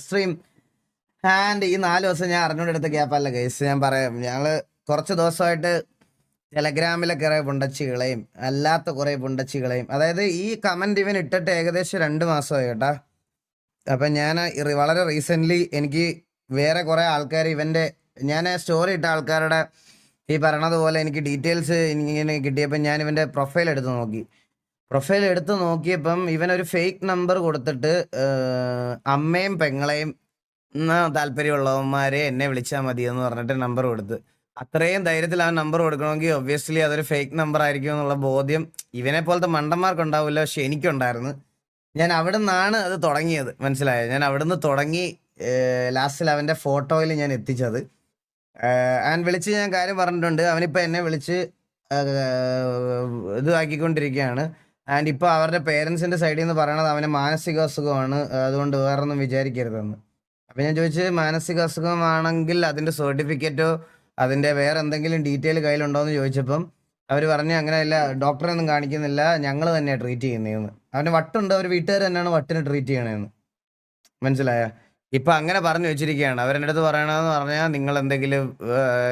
Stream. And ഈ 4 ദിവസം ഞാൻ അറിഞ്ഞുകൊണ്ടെടുത്ത ഗ്യാപ്പല്ല ഗൈസ്, ഞാൻ പറയാം. ഞങ്ങള് കുറച്ച് ദിവസമായിട്ട് ടെലഗ്രാമിലെ കുറെ പുണ്ടച്ചികളെയും അല്ലാത്ത കുറെ പുണ്ടച്ചികളെയും, അതായത് ഈ കമന്റ് ഇവൻ ഇട്ടിട്ട് ഏകദേശം 2 മാസമായി കേട്ടാ. അപ്പൊ ഞാൻ വളരെ റീസെന്റ് എനിക്ക് വേറെ കുറെ ആൾക്കാർ ഞാൻ സ്റ്റോറി ഇട്ട ആൾക്കാരുടെ ഈ പറയണത് പോലെ എനിക്ക് ഡീറ്റെയിൽസ് ഇങ്ങനെ കിട്ടിയപ്പോൾ ഞാൻ ഇവന്റെ പ്രൊഫൈൽ എടുത്ത് നോക്കിയപ്പം ഇവനൊരു ഫേക്ക് നമ്പർ കൊടുത്തിട്ട് അമ്മയും പെങ്ങളെയും താല്പര്യമുള്ളവന്മാരെ എന്നെ വിളിച്ചാൽ മതി എന്ന് പറഞ്ഞിട്ട് നമ്പർ കൊടുത്ത്. അത്രയും ധൈര്യത്തിൽ ആ നമ്പർ കൊടുക്കണമെങ്കിൽ ഒബ്വിയസ്ലി അതൊരു ഫേക്ക് നമ്പർ ആയിരിക്കും എന്നുള്ള ബോധ്യം ഇവനെ പോലത്തെ മണ്ടന്മാർക്ക് ഉണ്ടാവില്ല, പക്ഷെ എനിക്കുണ്ടായിരുന്നു. ഞാൻ അവിടെ നിന്നാണ് അത് തുടങ്ങിയത്, മനസ്സിലായോ? ഞാൻ അവിടെ നിന്ന് തുടങ്ങി ലാസ്റ്റിൽ അവൻ്റെ ഫോട്ടോയിൽ ഞാൻ എത്തിച്ചത്. അവൻ വിളിച്ച് ഞാൻ കാര്യം പറഞ്ഞിട്ടുണ്ട്. അവനിപ്പോൾ എന്നെ വിളിച്ച് ഇത് ആക്കിക്കൊണ്ടിരിക്കുകയാണ്. ആൻഡ് ഇപ്പോൾ അവരുടെ പേരൻസിൻ്റെ സൈഡിൽ നിന്ന് പറയണത് അവന് മാനസിക അസുഖമാണ്, അതുകൊണ്ട് വേറൊന്നും വിചാരിക്കരുതെന്ന്. അപ്പം ഞാൻ ചോദിച്ച്, മാനസിക അസുഖമാണെങ്കിൽ അതിൻ്റെ സർട്ടിഫിക്കറ്റോ അതിൻ്റെ വേറെ എന്തെങ്കിലും ഡീറ്റെയിൽ കയ്യിലുണ്ടോ എന്ന് ചോദിച്ചപ്പം അവർ പറഞ്ഞു അങ്ങനെയല്ല, ഡോക്ടറെ ഒന്നും കാണിക്കുന്നില്ല, ഞങ്ങൾ തന്നെയാണ് ട്രീറ്റ് ചെയ്യുന്നതെന്ന്. അവന് വട്ടുണ്ട്, അവർ വീട്ടുകാർ തന്നെയാണ് വട്ടിന് ട്രീറ്റ് ചെയ്യണതെന്ന്. മനസ്സിലായ? ഇപ്പം അങ്ങനെ പറഞ്ഞു വെച്ചിരിക്കുകയാണ്. അവരെൻ്റെ അടുത്ത് പറയണമെന്ന് പറഞ്ഞാൽ, നിങ്ങൾ എന്തെങ്കിലും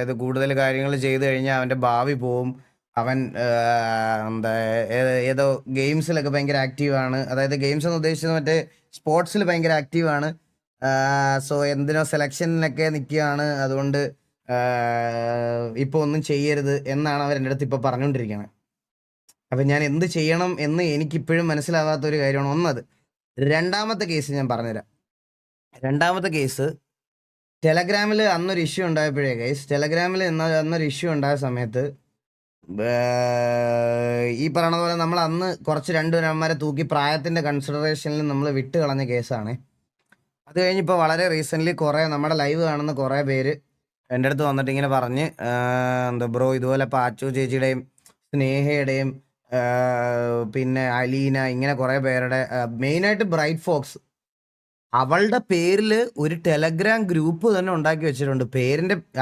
ഇത് കൂടുതൽ കാര്യങ്ങൾ ചെയ്തു കഴിഞ്ഞാൽ അവൻ്റെ ഭാവി പോവും. അവൻ എന്താ ഏതോ ഗെയിംസിലൊക്കെ ഭയങ്കര ആക്റ്റീവാണ്. അതായത് ഗെയിംസ് എന്ന് ഉദ്ദേശിച്ചത് മറ്റേ സ്പോർട്സിൽ ഭയങ്കര ആക്റ്റീവാണ്. സോ എന്തിനോ സെലക്ഷനിലൊക്കെ നിൽക്കുകയാണ്, അതുകൊണ്ട് ഇപ്പോൾ ഒന്നും ചെയ്യരുത് എന്നാണ് അവരെൻ്റെ അടുത്ത് ഇപ്പോൾ പറഞ്ഞുകൊണ്ടിരിക്കുന്നത്. അപ്പം ഞാൻ എന്ത് ചെയ്യണം എന്ന് എനിക്കിപ്പോഴും മനസ്സിലാവാത്തൊരു കാര്യമാണ് ഒന്നത്. രണ്ടാമത്തെ കേസ് ഞാൻ പറഞ്ഞുതരാം. രണ്ടാമത്തെ കേസ് ടെലഗ്രാമിൽ അന്നൊരു ഇഷ്യൂ ഉണ്ടായപ്പോഴേ ഗൈസ്, ടെലഗ്രാമിൽ അന്നൊരു ഇഷ്യൂ ഉണ്ടായ സമയത്ത് ഈ പറയണ പോലെ നമ്മൾ അന്ന് കുറച്ച് 2 രന്മാരെ തൂക്കി പ്രായത്തിൻ്റെ കൺസിഡറേഷനിൽ നമ്മൾ വിട്ട് കളഞ്ഞ കേസാണ്. അത് കഴിഞ്ഞിപ്പോൾ വളരെ റീസെൻ്റ്ലി കുറേ നമ്മുടെ ലൈവ് കാണുന്ന കുറേ പേര് എൻ്റെ അടുത്ത് വന്നിട്ട് ഇങ്ങനെ പറഞ്ഞ്, എന്താ ബ്രോ ഇതുപോലെ പാച്ചു ചേച്ചിയുടെയും സ്നേഹയുടെയും പിന്നെ അലീന, ഇങ്ങനെ കുറേ പേരുടെ, മെയിനായിട്ട് ബ്രൈറ്റ് ഫോക്സ്, അവളുടെ പേരിൽ ഒരു ടെലഗ്രാം ഗ്രൂപ്പ് തന്നെ ഉണ്ടാക്കി വെച്ചിട്ടുണ്ട്.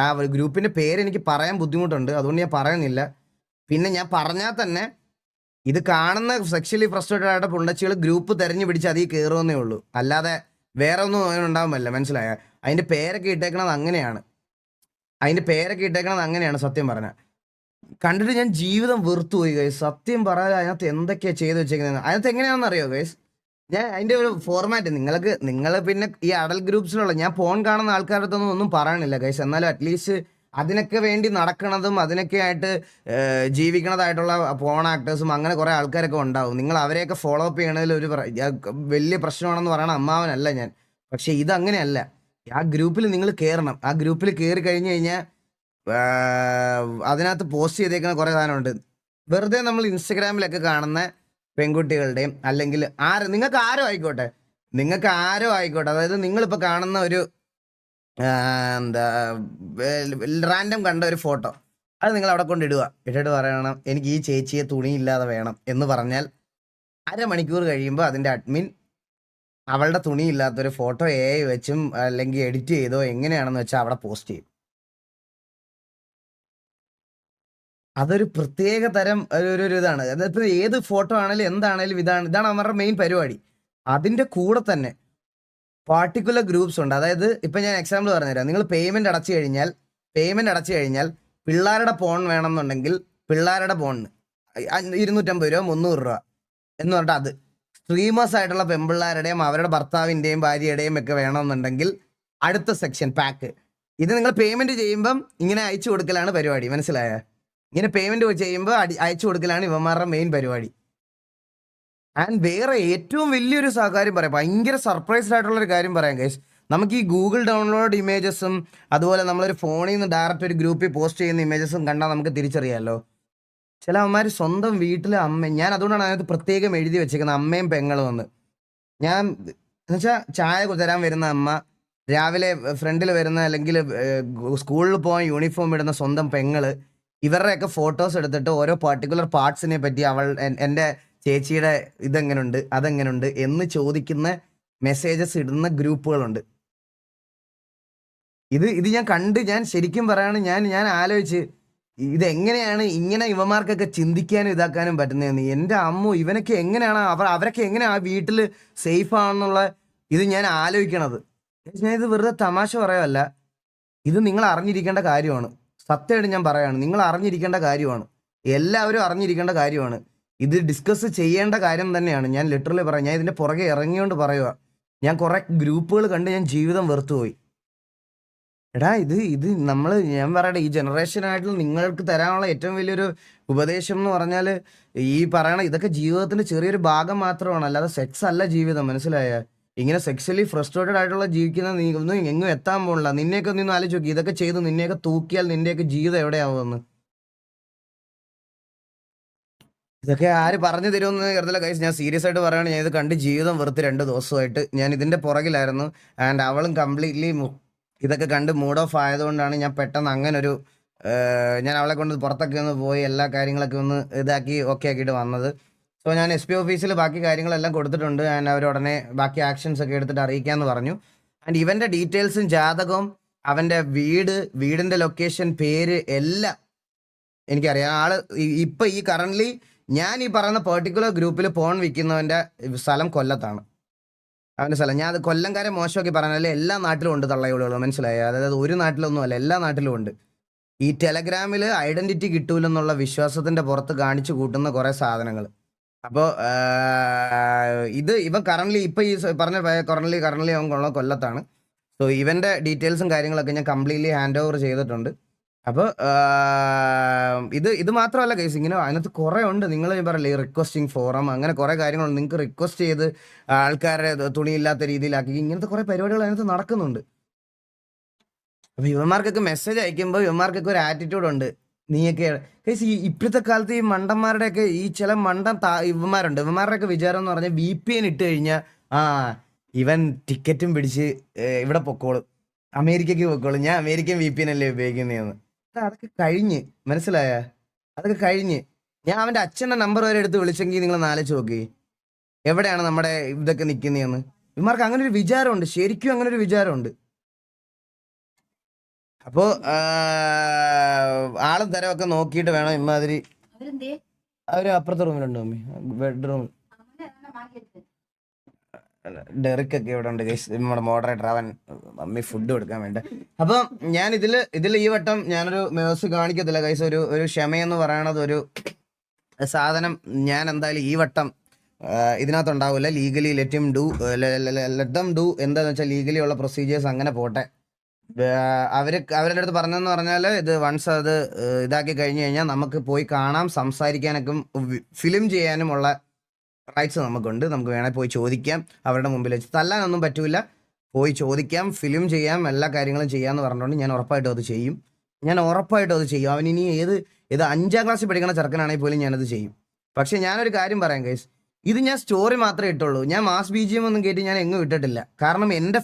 ആ ഗ്രൂപ്പിൻ്റെ പേര് എനിക്ക് പറയാൻ ബുദ്ധിമുട്ടുണ്ട്, അതുകൊണ്ട് ഞാൻ പറയുന്നില്ല. പിന്നെ ഞാൻ പറഞ്ഞാൽ തന്നെ ഇത് കാണുന്ന സെക്ഷലി ഫ്രസ്ട്രേറ്റഡ് ആയിട്ട് പുണ്ടച്ചികൾ ഗ്രൂപ്പ് തെരഞ്ഞു പിടിച്ച് അതിൽ കയറുമെന്നേ ഉള്ളൂ, അല്ലാതെ വേറെ ഒന്നും ഉണ്ടാകുമല്ല. മനസ്സിലായ? അതിൻ്റെ പേരൊക്കെ ഇട്ടേക്കണത് അങ്ങനെയാണ്. സത്യം പറഞ്ഞാൽ കണ്ടിട്ട് ഞാൻ ജീവിതം വെറുത്തുപോയി ഗൈസ്. സത്യം പറയാൻ അതിനകത്ത് എന്തൊക്കെയാണ് ചെയ്ത് വെച്ചേക്കുന്നത്, അതിനകത്ത് എങ്ങനെയാണെന്ന് അറിയോ ഗൈസ്? ഞാൻ അതിൻ്റെ ഒരു ഫോർമാറ്റ് നിങ്ങൾ പിന്നെ ഈ അഡൽ ഗ്രൂപ്പ്സിലുള്ള ഞാൻ ഫോൺ കാണുന്ന ആൾക്കാരുടെ അടുത്തൊന്നും ഒന്നും പറയണില്ല ഗൈസ്. എന്നാലും അറ്റ്ലീസ്റ്റ് അതിനൊക്കെ വേണ്ടി നടക്കണതും അതിനൊക്കെ ആയിട്ട് ജീവിക്കണതായിട്ടുള്ള പോൺ ആക്ടേഴ്സും അങ്ങനെ കുറേ ആൾക്കാരൊക്കെ ഉണ്ടാവും. നിങ്ങൾ അവരെയൊക്കെ ഫോളോ അപ്പ് ചെയ്യണതിൽ ഒരു വലിയ പ്രശ്നമാണെന്ന് പറയണ അമ്മാവനല്ല ഞാൻ. പക്ഷെ ഇതങ്ങനെയല്ല. ആ ഗ്രൂപ്പിൽ നിങ്ങൾ കയറണം. ആ ഗ്രൂപ്പിൽ കയറി കഴിഞ്ഞ് കഴിഞ്ഞാൽ അതിനകത്ത് പോസ്റ്റ് ചെയ്തേക്കുന്ന കുറേ സാധനമുണ്ട്. വെറുതെ നമ്മൾ ഇൻസ്റ്റഗ്രാമിലൊക്കെ കാണുന്ന പെൺകുട്ടികളുടെയും അല്ലെങ്കിൽ നിങ്ങൾക്ക് ആരോ ആയിക്കോട്ടെ, അതായത് നിങ്ങളിപ്പോൾ കാണുന്ന ഒരു എന്താ റാൻഡം കണ്ട ഒരു ഫോട്ടോ, അത് നിങ്ങൾ അവിടെ ഇട്ടിട്ട് പറയണം എനിക്ക് ഈ ചേച്ചിയെ തുണിയില്ലാതെ വേണം എന്ന് പറഞ്ഞാൽ അരമണിക്കൂർ കഴിയുമ്പോൾ അതിൻ്റെ അഡ്മിൻ അവളുടെ തുണിയില്ലാത്തൊരു ഫോട്ടോ AI വെച്ചും അല്ലെങ്കിൽ എഡിറ്റ് ചെയ്തോ എങ്ങനെയാണെന്ന് വെച്ചാൽ അവിടെ പോസ്റ്റ് ചെയ്യും. അതൊരു പ്രത്യേക തരം ഒരു ഇതാണ്. അതിപ്പോൾ ഏത് ഫോട്ടോ ആണെങ്കിലും എന്താണെങ്കിലും ഇതാണ് അവരുടെ മെയിൻ പരിപാടി. അതിൻ്റെ കൂടെ തന്നെ പാർട്ടിക്കുലർ ഗ്രൂപ്പ്സ് ഉണ്ട്. അതായത് ഇപ്പം ഞാൻ എക്സാമ്പിൾ പറഞ്ഞുതരാം. നിങ്ങൾ പേയ്മെൻറ്റ് അടച്ചു കഴിഞ്ഞാൽ പിള്ളേരുടെ ഫോൺ വേണമെന്നുണ്ടെങ്കിൽ പിള്ളേരുടെ ഫോണിന് 250 രൂപ 300 രൂപ എന്ന് പറഞ്ഞിട്ട് അത് സ്ട്രീമേഴ്സ് ആയിട്ടുള്ള പെൺപിള്ളേരുടെയും അവരുടെ ഭർത്താവിൻ്റെയും ഭാര്യയുടെയും ഒക്കെ വേണമെന്നുണ്ടെങ്കിൽ അടുത്ത സെക്ഷൻ പാക്ക്. ഇത് നിങ്ങൾ പേയ്മെൻറ്റ് ചെയ്യുമ്പം ഇങ്ങനെ അയച്ചു കൊടുക്കലാണ് പരിപാടി. മനസ്സിലായ? ഇങ്ങനെ പേയ്മെൻറ്റ് ചെയ്യുമ്പോൾ അയച്ചു കൊടുക്കലാണ് ഇവന്മാരുടെ മെയിൻ പരിപാടി. ആൻഡ് വേറെ ഏറ്റവും വലിയൊരു കാര്യം പറയാം, ഭയങ്കര സർപ്രൈസ്ഡ് ആയിട്ടുള്ളൊരു കാര്യം പറയാം ഗൈസ്. നമുക്ക് ഈ ഗൂഗിൾ ഡൗൺലോഡ് ഇമേജസും അതുപോലെ നമ്മളൊരു ഫോണിൽ നിന്ന് ഡയറക്റ്റ് ഒരു ഗ്രൂപ്പിൽ പോസ്റ്റ് ചെയ്യുന്ന ഇമേജസും കണ്ടാൽ നമുക്ക് തിരിച്ചറിയാമല്ലോ. ചില അമ്മമാർ സ്വന്തം വീട്ടിലെ ഞാൻ അതുകൊണ്ടാണ് അതിനകത്ത് പ്രത്യേകം എഴുതി വെച്ചേക്കുന്നത് അമ്മയും പെങ്ങളും എന്ന്. ഞാൻ എന്നുവെച്ചാൽ ചായ തരാൻ വരുന്ന അമ്മ, രാവിലെ ഫ്രണ്ടിൽ വരുന്ന അല്ലെങ്കിൽ സ്കൂളിൽ പോകാൻ യൂണിഫോം ഇടുന്ന സ്വന്തം പെങ്ങള്, ഇവരുടെയൊക്കെ ഫോട്ടോസ് എടുത്തിട്ട് ഓരോ പർട്ടിക്കുലർ പാർട്സിനെ പറ്റി എൻ്റെ ചേച്ചിയുടെ ഇതെങ്ങനുണ്ട് അതെങ്ങനുണ്ട് എന്ന് ചോദിക്കുന്ന മെസ്സേജസ് ഇടുന്ന ഗ്രൂപ്പുകളുണ്ട്. ഇത് ഞാൻ ശരിക്കും പറയാണ്, ഞാൻ ആലോചിച്ച് ഇതെങ്ങനെയാണ് ഇങ്ങനെ ഇവന്മാർക്കൊക്കെ ചിന്തിക്കാനും ഇതാക്കാനും പറ്റുന്നതെന്ന്. എൻ്റെ അമ്മു, ഇവനൊക്കെ എങ്ങനെയാണ് അവരൊക്കെ എങ്ങനെയാണ് ആ വീട്ടിൽ സേഫ് ആണെന്നുള്ള ഇത് ഞാൻ ആലോചിക്കണത്. ഞാൻ ഇത് വെറുതെ തമാശ പറയല്ല, ഇത് നിങ്ങൾ അറിഞ്ഞിരിക്കേണ്ട കാര്യമാണ്. സത്യമായിട്ട് ഞാൻ പറയാണ്, നിങ്ങൾ അറിഞ്ഞിരിക്കേണ്ട കാര്യമാണ്, എല്ലാവരും അറിഞ്ഞിരിക്കേണ്ട കാര്യമാണ്. ഇത് ഡിസ്കസ് ചെയ്യേണ്ട കാര്യം തന്നെയാണ്. ഞാൻ ലിറ്ററലി പറയാം, ഞാൻ ഇതിന്റെ പുറകെ ഇറങ്ങിയോണ്ട് പറയുക. ഞാൻ കുറെ ഗ്രൂപ്പുകൾ കണ്ട് ഞാൻ ജീവിതം വെറുത്തുപോയി. എടാ ഇത് ഞാൻ പറയട്ടെ, ഈ ജനറേഷനായിട്ടുള്ള നിങ്ങൾക്ക് തരാനുള്ള ഏറ്റവും വലിയൊരു ഉപദേശം എന്ന് പറഞ്ഞാൽ ഈ പറയണ ഇതൊക്കെ ജീവിതത്തിന്റെ ചെറിയൊരു ഭാഗം മാത്രമാണ്, അല്ലാതെ സെക്സ് അല്ല ജീവിതം. മനസ്സിലായ? ഇങ്ങനെ സെക്സ്വലി ഫ്രസ്ട്രേറ്റഡ് ആയിട്ടുള്ള ജീവിക്കുന്ന നീ ഒന്നും എങ്ങും എത്താൻ പോണില്ല. നിന്നെയൊക്കെ ഒന്ന് ആലോചിച്ച് നോക്കി, ഇതൊക്കെ ചെയ്ത് നിന്നെയൊക്കെ തൂക്കിയാൽ നിന്റെയൊക്കെ ജീവിതം എവിടെയാവുമെന്ന്. ഇതൊക്കെ ആര് പറഞ്ഞു തരുമെന്ന് കരുതല ഗൈസ്. ഞാൻ സീരിയസ് ആയിട്ട് പറയുകയാണ്, ഞാൻ ഇത് കണ്ട് ജീവിതം വെറുത്ത് 2 ദിവസമായിട്ട് ഞാൻ ഇതിന്റെ പുറകിലായിരുന്നു. ആൻഡ് അവളും കംപ്ലീറ്റ്ലി ഇതൊക്കെ കണ്ട് മൂഡ് ഓഫ് ആയതുകൊണ്ടാണ് ഞാൻ പെട്ടെന്ന് അങ്ങനൊരു ഞാൻ അവളെ കൊണ്ട് പുറത്തൊക്കെ ഒന്ന് പോയി എല്ലാ കാര്യങ്ങളൊക്കെ ഒന്ന് ഇതാക്കി ഓക്കെ ആക്കിയിട്ട് വന്നത്. സോ ഞാൻ SP ഓഫീസിൽ ബാക്കി കാര്യങ്ങളെല്ലാം കൊടുത്തിട്ടുണ്ട്. ആൻഡ് അവർ ഉടനെ ബാക്കി ആക്ഷൻസ് ഒക്കെ എടുത്തിട്ട് അറിയിക്കാമെന്ന് പറഞ്ഞു. ആൻഡ് ഇവന്റെ ഡീറ്റെയിൽസും ജാതകവും അവന്റെ വീടിന്റെ ലൊക്കേഷൻ, പേര് എല്ലാം എനിക്കറിയാം. ആള് ഇപ്പൊ ഈ കറന്റ് ഞാൻ ഈ പറയുന്ന പെർട്ടിക്കുലർ ഗ്രൂപ്പിൽ പോൺ വിൽക്കുന്നവന്റെ സ്ഥലം കൊല്ലത്താണ്. അവന്റെ സ്ഥലം ഞാൻ അത് കൊല്ലംകാരെ മോശമാക്കി പറഞ്ഞാൽ എല്ലാ നാട്ടിലും ഉണ്ട് തള്ളയോളുകൾ. മനസ്സിലായോ? അതായത് ഒരു നാട്ടിലൊന്നും അല്ല, എല്ലാ നാട്ടിലും ഉണ്ട്. ഈ ടെലഗ്രാമിൽ ഐഡന്റിറ്റി കിട്ടൂലെന്നുള്ള വിശ്വാസത്തിന്റെ പുറത്ത് കാണിച്ചു കൂട്ടുന്ന കുറെ സാധനങ്ങൾ. അപ്പോൾ ഇവൻ കറന്റ് ഇപ്പൊ ഈ പറഞ്ഞ കറന്റ് അവൻ കൊല്ലത്താണ്. സോ ഇവന്റെ ഡീറ്റെയിൽസും കാര്യങ്ങളൊക്കെ ഞാൻ കംപ്ലീറ്റ്ലി ഹാൻഡ് ഓവർ ചെയ്തിട്ടുണ്ട്. അപ്പോൾ ഇത് മാത്രമല്ല കേസ്, ഇങ്ങനെ അതിനകത്ത് കുറേ ഉണ്ട്. നിങ്ങൾ പറയില്ലേ റിക്വസ്റ്റിംഗ് ഫോറം, അങ്ങനെ കുറേ കാര്യങ്ങളുണ്ട്. നിങ്ങൾക്ക് റിക്വസ്റ്റ് ചെയ്ത് ആൾക്കാരെ തുണിയില്ലാത്ത രീതിയിലാക്കി ഇങ്ങനത്തെ കുറേ പരിപാടികൾ അതിനകത്ത് നടക്കുന്നുണ്ട്. അപ്പൊ ഇവന്മാർക്കൊക്കെ മെസ്സേജ് അയക്കുമ്പോൾ ഇവന്മാർക്കൊക്കെ ഒരു ആറ്റിറ്റ്യൂഡ് ഉണ്ട്. നീയൊക്കെ കേസ് ഇപ്പോഴത്തെ കാലത്ത് ഈ മണ്ടന്മാരുടെയൊക്കെ ഈ ചില ഇവന്മാരുണ്ട്. ഇവന്മാരുടെയൊക്കെ വിചാരം എന്ന് പറഞ്ഞാൽ VPN ഇട്ട് കഴിഞ്ഞാൽ ഇവൻ ടിക്കറ്റും പിടിച്ച് ഇവിടെ പൊക്കോളും, അമേരിക്കക്ക് പൊക്കോളും, ഞാൻ അമേരിക്കൻ VPN അല്ലേ ഉപയോഗിക്കുന്നതെന്ന്. അതൊക്കെ കഴിഞ്ഞ്, മനസ്സിലായ? അതൊക്കെ കഴിഞ്ഞ്. ഞാൻ അവന്റെ അച്ഛന്റെ നമ്പർ വരെ എടുത്ത് വിളിച്ചെങ്കിൽ നിങ്ങൾ ആലോചിച്ച് നോക്കി എവിടെയാണ് നമ്മുടെ ഇതൊക്കെ നിൽക്കുന്നതെന്ന്. ഇവന്മാർക്ക് അങ്ങനെ ഒരു വിചാരമുണ്ട്, ശരിക്കും അങ്ങനെ ഒരു വിചാരമുണ്ട്. അപ്പോ ആളും തരമൊക്കെ നോക്കിയിട്ട് വേണം ഇമാതിരി. അവര് അപ്പുറത്തെ റൂമിലുണ്ട് മമ്മി, ബെഡ്റൂമിൽ. ഡെറിക്കൊക്കെ ഇവിടെ ഉണ്ട് ഗൈസ്, നമ്മുടെ മോഡറേറ്റർ. അവൻ മമ്മി ഫുഡ് കൊടുക്കാൻ വേണ്ട. അപ്പം ഞാൻ ഇതിൽ ഈ വട്ടം ഞാനൊരു മേഴ്സി കാണിക്കത്തില്ല ഗൈസ്. ഒരു ക്ഷമയെന്ന് പറയണത് ഒരു സാധനം ഞാൻ എന്തായാലും ഈ വട്ടം ഇതിനകത്തുണ്ടാവില്ല. ലീഗലി ലെറ്റ് ദം ഡു എന്താന്ന് വെച്ചാൽ ലീഗലി ഉള്ള പ്രൊസീജിയേഴ്സ് അങ്ങനെ പോട്ടെ. അവരുടെ അടുത്ത് പറഞ്ഞതെന്ന് പറഞ്ഞാൽ ഇത് വൺസ് അത് ഇതാക്കി കഴിഞ്ഞു കഴിഞ്ഞാൽ നമുക്ക് പോയി കാണാം, സംസാരിക്കാനൊക്കെ ഫിലിം ചെയ്യാനുമുള്ള റൈറ്റ്സ് നമുക്കുണ്ട്. നമുക്ക് വേണേൽ പോയി ചോദിക്കാം, അവരുടെ മുമ്പിൽ വെച്ച് തല്ലാനൊന്നും പറ്റൂല. പോയി ചോദിക്കാം, ഫിലിം ചെയ്യാം, എല്ലാ കാര്യങ്ങളും ചെയ്യാമെന്ന് പറഞ്ഞുകൊണ്ട് ഞാൻ ഉറപ്പായിട്ടും അത് ചെയ്യും. അവൻ ഇനി ഏത് 5ാം ക്ലാസ്സിൽ പഠിക്കുന്ന ചെറുക്കനാണെങ്കിൽ പോലും ഞാനത് ചെയ്യും. പക്ഷെ ഞാനൊരു കാര്യം പറയാം ഗൈസ്, ഇത് ഞാൻ സ്റ്റോറി മാത്രമേ ഇട്ടുള്ളൂ. ഞാൻ മാസ് BGM ഒന്നും കേട്ടി ഞാൻ എങ്ങും ഇട്ടിട്ടില്ല. കാരണം എൻ്റെ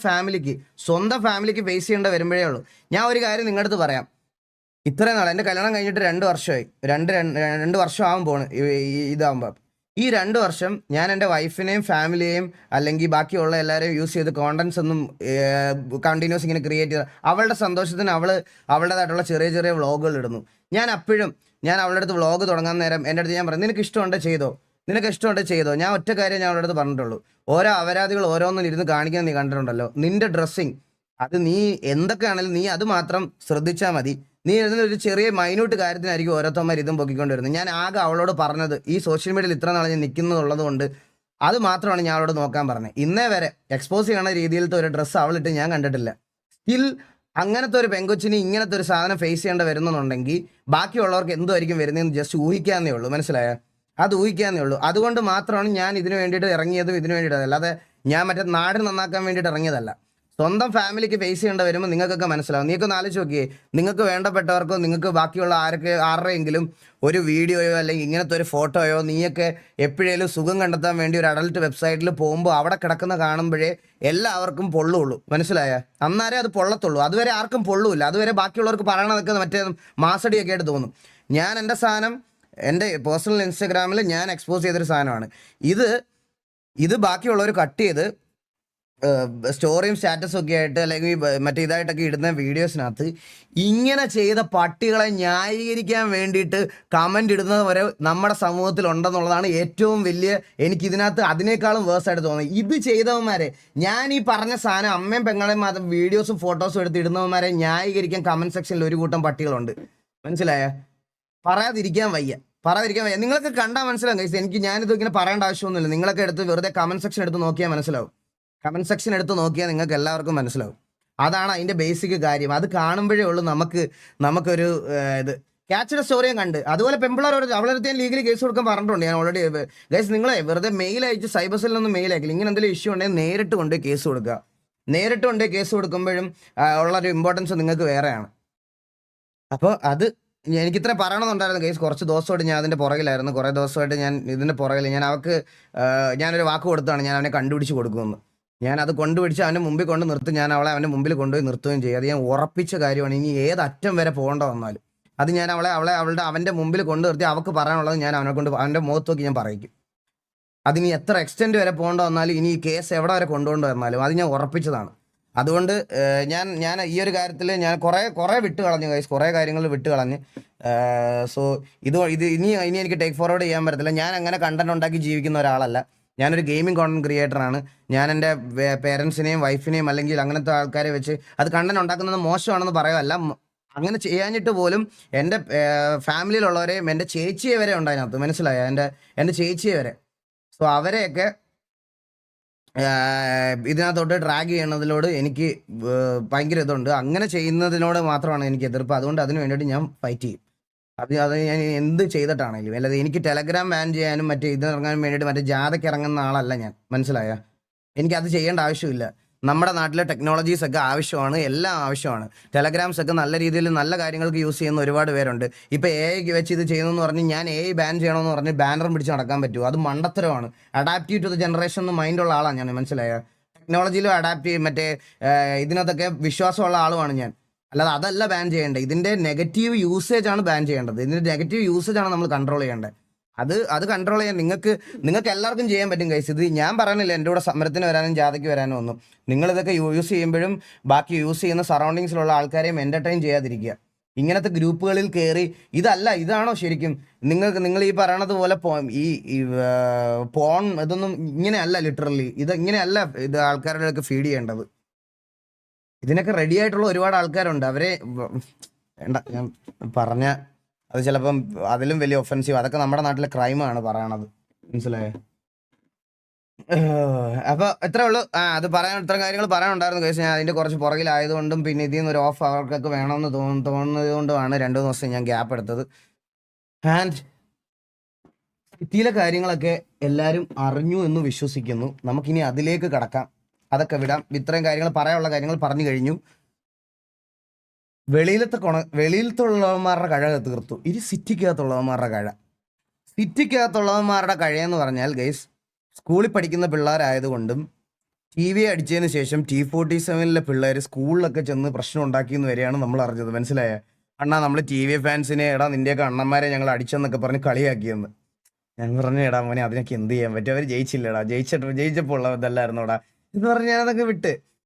സ്വന്തം ഫാമിലിക്ക് ഫേസ് ചെയ്യേണ്ട വരുമ്പോഴേ ഉള്ളൂ. ഞാൻ ഒരു കാര്യം നിങ്ങളുടെ അടുത്ത് പറയാം. ഇത്രയും നാൾ എൻ്റെ കല്യാണം കഴിഞ്ഞിട്ട് 2 വർഷമായി, 2 വർഷം ആവാൻ പോണ് ഇതാകുമ്പോൾ. ഈ 2 വർഷം ഞാൻ എൻ്റെ വൈഫിനെയും ഫാമിലിയെയും അല്ലെങ്കിൽ ബാക്കിയുള്ള എല്ലാവരെയും യൂസ് ചെയ്ത് കോണ്ടന്റ്സ് ഒന്നും കണ്ടിന്യൂസ് ഇങ്ങനെ ക്രിയേറ്റ് ചെയ്ത് അവളുടെ സന്തോഷത്തിന് അവളുടേതായിട്ടുള്ള ചെറിയ ചെറിയ വ്ളോഗുകൾ ഇടുന്നു. ഞാൻ അവളുടെ അടുത്ത് വ്ളോഗ് തുടങ്ങാൻ നേരം എൻ്റെ അടുത്ത് ഞാൻ പറഞ്ഞു, നിനക്ക് ഇഷ്ടമുണ്ട് ചെയ്തോ. ഞാൻ ഒറ്റ കാര്യം ഞാൻ അവളുടെ അടുത്ത് പറഞ്ഞിട്ടുള്ളൂ. ഓരോ അപരാധികൾ ഓരോന്നും ഇരുന്ന് കാണിക്കാൻ നീ കണ്ടിട്ടുണ്ടല്ലോ. നിന്റെ ഡ്രസ്സിങ് അത് നീ എന്തൊക്കെയാണെങ്കിലും നീ അത് മാത്രം ശ്രദ്ധിച്ചാൽ മതി. നീ ഒരു ചെറിയ മൈന്യൂട്ട് കാര്യത്തിനായിരിക്കും ഓരോരുത്തന്മാർ ഇതും പൊക്കിക്കൊണ്ടിരുന്നത്. ഞാൻ ആകെ അവളോട് പറഞ്ഞത് ഈ സോഷ്യൽ മീഡിയയിൽ ഇത്ര നാളെ ഞാൻ നിൽക്കുന്നുള്ളത് കൊണ്ട് അത് മാത്രമാണ് ഞാൻ അവളോട് നോക്കാൻ പറഞ്ഞത്. ഇന്നേ വരെ എക്സ്പോസ് ചെയ്യണ രീതിയിലത്തെ ഒരു ഡ്രസ്സ് അവളിട്ട് ഞാൻ കണ്ടിട്ടില്ല. സ്റ്റിൽ അങ്ങനത്തെ ഒരു പെങ്കൊച്ചിന് ഇങ്ങനത്തെ ഒരു സാധനം ഫേസ് ചെയ്യേണ്ട വരുന്നുണ്ടെങ്കിൽ ബാക്കിയുള്ളവർക്ക് എന്തുമായിരിക്കും വരുന്നതെന്ന് ജസ്റ്റ് ഊഹിക്കാന്നേ ഉള്ളൂ. മനസ്സിലായോ? അത് ഊഹിക്കാന്നേ ഉള്ളൂ. അതുകൊണ്ട് മാത്രമാണ് ഞാൻ ഇതിനു വേണ്ടിയിട്ട് ഇറങ്ങിയതും. ഇതിനു വേണ്ടിയിട്ട് അല്ലാതെ ഞാൻ മറ്റേ നാട് നന്നാക്കാൻ വേണ്ടിയിട്ട് ഇറങ്ങിയതല്ല. സ്വന്തം ഫാമിലിക്ക് ഫേസ് ചെയ്യേണ്ട വരുമ്പോൾ നിങ്ങൾക്കൊക്കെ മനസ്സിലാവും. നീക്കൊന്ന് ആലോചിച്ച് നോക്കിയേ, നിങ്ങൾക്ക് വേണ്ടപ്പെട്ടവർക്കോ നിങ്ങൾക്ക് ബാക്കിയുള്ള ആരുടെയെങ്കിലും ഒരു വീഡിയോയോ അല്ലെങ്കിൽ ഇങ്ങനത്തെ ഒരു ഫോട്ടോയോ നീയൊക്കെ എപ്പോഴേലും സുഖം കണ്ടെത്താൻ വേണ്ടി ഒരു അഡൽട്ട് വെബ്സൈറ്റിൽ പോകുമ്പോൾ അവിടെ കിടക്കുന്ന കാണുമ്പോഴേ എല്ലാവർക്കും പൊള്ളുള്ളൂ. മനസ്സിലായ? അന്നേരം അത് പൊള്ളത്തുള്ളൂ. അതുവരെ ആർക്കും പൊള്ളൂല്ല. അതുവരെ ബാക്കിയുള്ളവർക്ക് പറയണതൊക്കെ മറ്റേ മാസടിയൊക്കെ ആയിട്ട് തോന്നും. ഞാൻ എൻ്റെ സാധനം എൻ്റെ പേഴ്സണൽ ഇൻസ്റ്റാഗ്രാമിൽ ഞാൻ എക്സ്പോസ് ചെയ്തൊരു സാധനമാണ് ഇത്. ബാക്കിയുള്ളവർ കട്ട് ചെയ്ത് സ്റ്റോറിയും സ്റ്റാറ്റസും ഒക്കെ ആയിട്ട് അല്ലെങ്കിൽ മറ്റേ ഇതായിട്ടൊക്കെ ഇടുന്ന വീഡിയോസിനകത്ത് ഇങ്ങനെ ചെയ്ത പട്ടികളെ ന്യായീകരിക്കാൻ വേണ്ടിയിട്ട് കമൻ്റ് ഇടുന്നത് വരെ നമ്മുടെ സമൂഹത്തിൽ ഉണ്ടെന്നുള്ളതാണ് ഏറ്റവും വലിയ എനിക്ക് ഇതിനകത്ത് അതിനേക്കാളും വേഴ്സായിട്ട് തോന്നുന്നത്. ഇത് ചെയ്തവന്മാരെ, ഞാൻ ഈ പറഞ്ഞ സാധനം അമ്മയും പെങ്ങളെയും മാത്രം വീഡിയോസും ഫോട്ടോസും എടുത്ത് ഇടുന്നവന്മാരെ ന്യായീകരിക്കാൻ കമൻറ്റ് സെക്ഷനിൽ ഒരു കൂട്ടം പട്ടികളുണ്ട്. മനസ്സിലായ? പറയാതിരിക്കാൻ വയ്യ. നിങ്ങൾക്ക് കണ്ടാൽ മനസ്സിലാവും ഗൈസ്. ഞാനിത് ഇങ്ങനെ പറയേണ്ട ആവശ്യമൊന്നുമില്ല. നിങ്ങളൊക്കെ എടുത്ത് വെറുതെ കമൻറ്റ് സെക്ഷൻ എടുത്ത് നോക്കിയാൽ മനസ്സിലാവും. കമൻറ്റ് സെക്ഷൻ എടുത്ത് നോക്കിയാൽ നിങ്ങൾക്ക് എല്ലാവർക്കും മനസ്സിലാവും. അതാണ് അതിൻ്റെ ബേസിക് കാര്യം. അത് കാണുമ്പോഴേ ഉള്ളൂ നമുക്കൊരു ഇത്. ക്യാച്ചിയുടെ സ്റ്റോറിയും കണ്ട് അതുപോലെ പെമ്പിളർ അവളെടുത്ത് ഞാൻ ലീഗലി കേസ് കൊടുക്കാൻ പറഞ്ഞിട്ടുണ്ട്. ഞാൻ ഓൾറെഡി ഗൈസ്, നിങ്ങളെ വെറുതെ മെയിൽ അയച്ച് സൈബർ സെല്ലൊന്നും മെയിൽ അയക്കില്ല. ഇങ്ങനെ എന്തെങ്കിലും ഇഷ്യൂ ഉണ്ടെങ്കിൽ നേരിട്ട് കൊണ്ടുപോയി കേസ് കൊടുക്കുക. നേരിട്ട് കൊണ്ടുപോയി കേസ് കൊടുക്കുമ്പോഴും ഉള്ളൊരു ഇമ്പോർട്ടൻസ് നിങ്ങൾക്ക് വേറെയാണ്. അപ്പോൾ അത് എനിക്കിത്ര പറയണമെന്നുണ്ടായിരുന്നു ഗൈസ്. കുറച്ച് ദിവസമായിട്ട് ഞാൻ അതിൻ്റെ പുറകിലായിരുന്നു. കുറേ ദിവസമായിട്ട് ഞാൻ ഇതിൻ്റെ പുറകിൽ ഞാനൊരു വാക്ക് കൊടുത്താണ്, ഞാൻ അവനെ കണ്ടുപിടിച്ച് കൊടുക്കുമെന്ന്. ഞാൻ അത് കൊണ്ടുപിടിച്ച് അവൻ്റെ മുമ്പിൽ കൊണ്ട് നിർത്തും. ഞാൻ അവളെ അവൻ്റെ മുമ്പിൽ കൊണ്ടുപോയി നിർത്തുകയും ചെയ്യും. അത് ഞാൻ ഉറപ്പിച്ച കാര്യമാണ്. ഇനി ഏതറ്റം വരെ പോകേണ്ട വന്നാലും അത് ഞാൻ അവൻ്റെ മുമ്പിൽ കൊണ്ട് നിർത്തി അവൾക്ക് പറയാനുള്ളത് ഞാൻ അവൻ്റെ മുഖത്ത് നോക്കി ഞാൻ പറയിക്കും. അതിനി എത്ര എക്സ്റ്റെൻഡ് വരെ പോകേണ്ട വന്നാലും, ഇനി ഈ കേസ് എവിടെ വരെ കൊണ്ടുകൊണ്ട് വന്നാലും അത് ഞാൻ ഉറപ്പിച്ചതാണ്. അതുകൊണ്ട് ഞാൻ ഈ ഒരു കാര്യത്തിൽ ഞാൻ കുറേ വിട്ട് കളഞ്ഞു ഗൈസ്. കുറേ കാര്യങ്ങൾ വിട്ട് കളഞ്ഞ്. സോ ഇനി എനിക്ക് ടേക്ക് ഫോർവേഡ് ചെയ്യാൻ പറ്റത്തില്ല. ഞാൻ അങ്ങനെ കണ്ടന്റ് ഉണ്ടാക്കി ജീവിക്കുന്ന ഒരാളല്ല. ഞാനൊരു ഗെയിമിംഗ് കോണ്ടന്റ് ക്രിയേറ്ററാണ്. ഞാൻ എൻ്റെ പേരൻസിനെയും വൈഫിനെയും അല്ലെങ്കിൽ അങ്ങനത്തെ ആൾക്കാരെ വെച്ച് അത് കണ്ടന്റ് ഉണ്ടാക്കുന്നത് മോശമാണെന്ന് പറയുമല്ല. അങ്ങനെ ചെയ്യാഞ്ഞിട്ട് പോലും എൻ്റെ ഫാമിലിയിലുള്ളവരെയും എൻ്റെ ചേച്ചിയെ വരെ ഉണ്ട് അതിനകത്ത്. മനസ്സിലായ? എൻ്റെ ചേച്ചിയെ വരെ. സോ അവരെയൊക്കെ ഇതിനകത്തോട്ട് ട്രാക്ക് ചെയ്യണതിനോട് എനിക്ക് ഭയങ്കര ഇതുണ്ട്. അങ്ങനെ ചെയ്യുന്നതിനോട് മാത്രമാണ് എനിക്ക് എതിർപ്പ്. അതുകൊണ്ട് അതിന് വേണ്ടിയിട്ട് ഞാൻ ഫൈറ്റ് ചെയ്യും. അത് ഞാൻ എന്ത് ചെയ്തിട്ടാണെങ്കിലും. അല്ലാതെ എനിക്ക് ടെലഗ്രാം ബാൻ ചെയ്യാനും മറ്റേ ഇതിറങ്ങാനും വേണ്ടിയിട്ട് മറ്റേ ജാഥയ്ക്ക് ഇറങ്ങുന്ന ആളല്ല ഞാൻ. മനസ്സിലായ? എനിക്കത് ചെയ്യേണ്ട ആവശ്യമില്ല. നമ്മുടെ നാട്ടിലെ ടെക്നോളജീസ് ഒക്കെ ആവശ്യമാണ്, എല്ലാം ആവശ്യമാണ്. ടെലഗ്രാംസ് ഒക്കെ നല്ല രീതിയിൽ നല്ല കാര്യങ്ങൾക്ക് യൂസ് ചെയ്യുന്ന ഒരുപാട് പേരുണ്ട്. ഇപ്പോൾ AI വെച്ച് ഇത് ചെയ്യുന്നതെന്ന് പറഞ്ഞ് ഞാൻ AI ബാൻ ചെയ്യണമെന്ന് പറഞ്ഞ് ബാനറും പിടിച്ച് നടക്കാൻ പറ്റുമോ? അത് മണ്ടത്തരമാണ്. അഡാപ്റ്റീവ് ടു ദ ജനറേഷൻ എന്ന് മൈൻഡുള്ള ആളാണ് ഞാൻ. മനസ്സിലായ? ടെക്നോളജിയിലും അഡാപ്റ്റ് ചെയ്യും, മറ്റേ ഇതിനകത്തൊക്കെ വിശ്വാസമുള്ള ആളുമാണ് ഞാൻ. അല്ലാതെ അതല്ല ബാൻ ചെയ്യേണ്ടത്. ഇതിൻ്റെ നെഗറ്റീവ് യൂസേജ് ആണ് ബാൻ ചെയ്യേണ്ടത്. ഇതിൻ്റെ നെഗറ്റീവ് യൂസേജ് ആണ് നമ്മൾ കൺട്രോൾ ചെയ്യേണ്ടത്. അത് കൺട്രോൾ ചെയ്യാൻ നിങ്ങൾക്ക് എല്ലാവർക്കും ചെയ്യാൻ പറ്റും ഗൈസ്. ഇത് ഞാൻ പറയുന്നില്ല എൻ്റെ കൂടെ സമരത്തിന് വരാനും ജാഥയ്ക്ക് വരാനും ഒന്നും. നിങ്ങളിതൊക്കെ യൂസ് ചെയ്യുമ്പോഴും ബാക്കി യൂസ് ചെയ്യുന്ന സറൗണ്ടിങ്സിലുള്ള ആൾക്കാരെയും എൻ്റർടൈൻ ചെയ്യാതിരിക്കുക. ഇങ്ങനത്തെ ഗ്രൂപ്പുകളിൽ കയറി ഇതാണോ ശരിക്കും നിങ്ങൾ ഈ പറയണത് പോലെ ഈ പോൺ ഇതൊന്നും ഇങ്ങനെയല്ല. ലിറ്ററലി ഇങ്ങനെയല്ല ഇത് ആൾക്കാരുടെ ഫീഡ് ചെയ്യേണ്ടത്. ഇതിനൊക്കെ റെഡി ആയിട്ടുള്ള ഒരുപാട് ആൾക്കാരുണ്ട്. അവരെ വേണ്ട ഞാൻ പറഞ്ഞ അത് ചിലപ്പം അതിലും വലിയ ഒഫൻസീവ്. അതൊക്കെ നമ്മുടെ നാട്ടിലെ ക്രൈമാണ് പറയണത്. മനസ്സിലായേ? അപ്പോൾ എത്രേ ഉള്ളൂ. അത് ഇത്ര കാര്യങ്ങൾ പറയാനുണ്ടായിരുന്നു കേസ്. ഞാൻ അതിൻ്റെ കുറച്ച് പുറകിലായതുകൊണ്ടും പിന്നെ ഇതിൽ നിന്ന് ഒരു ഓഫ് അവർക്കൊക്കെ വേണമെന്ന് തോന്നുന്നത് കൊണ്ടുമാണ് 2 ദിവസം ഞാൻ ഗ്യാപ്പ് എടുത്തത്. ആൻഡ് സിറ്റിയിലെ കാര്യങ്ങളൊക്കെ എല്ലാവരും അറിഞ്ഞു എന്ന് വിശ്വസിക്കുന്നു. നമുക്കിനി അതിലേക്ക് കടക്കാം. അതൊക്കെ വിടാം. ഇത്രയും കാര്യങ്ങൾ പറയാനുള്ള കാര്യങ്ങൾ പറഞ്ഞു കഴിഞ്ഞു. വെളിയിലത്തുള്ളവന്മാരുടെ കഴ തീർത്തു. ഇനി സിറ്റിക്കകത്തുള്ളവന്മാരുടെ കഴയെന്ന് പറഞ്ഞാൽ ഗൈസ്, സ്കൂളിൽ പഠിക്കുന്ന പിള്ളേരായതുകൊണ്ടും TV അടിച്ചതിന് ശേഷം T47 പിള്ളേർ സ്കൂളിലൊക്കെ ചെന്ന് പ്രശ്നം ഉണ്ടാക്കിയെന്ന് വരെയാണ് നമ്മൾ അറിഞ്ഞത്. മനസ്സിലായ? അണ്ണാ, നമ്മൾ TV ഫാൻസിനെ എടാ നിൻ്റെയൊക്കെ അണ്ണന്മാരെ ഞങ്ങൾ അടിച്ചെന്നൊക്കെ പറഞ്ഞ് കളിയാക്കിയെന്ന്. ഞാൻ പറഞ്ഞു, എടാ മോനെ അതിനൊക്കെ എന്ത് ചെയ്യാൻ പറ്റും, അവർ ജയിച്ചില്ലടാ, ജയിച്ചപ്പോൾ ഉള്ള ഇതല്ലായിരുന്നോടാ എന്ന് പറഞ്ഞ് ഞാനതൊക്കെ വിട്ട്.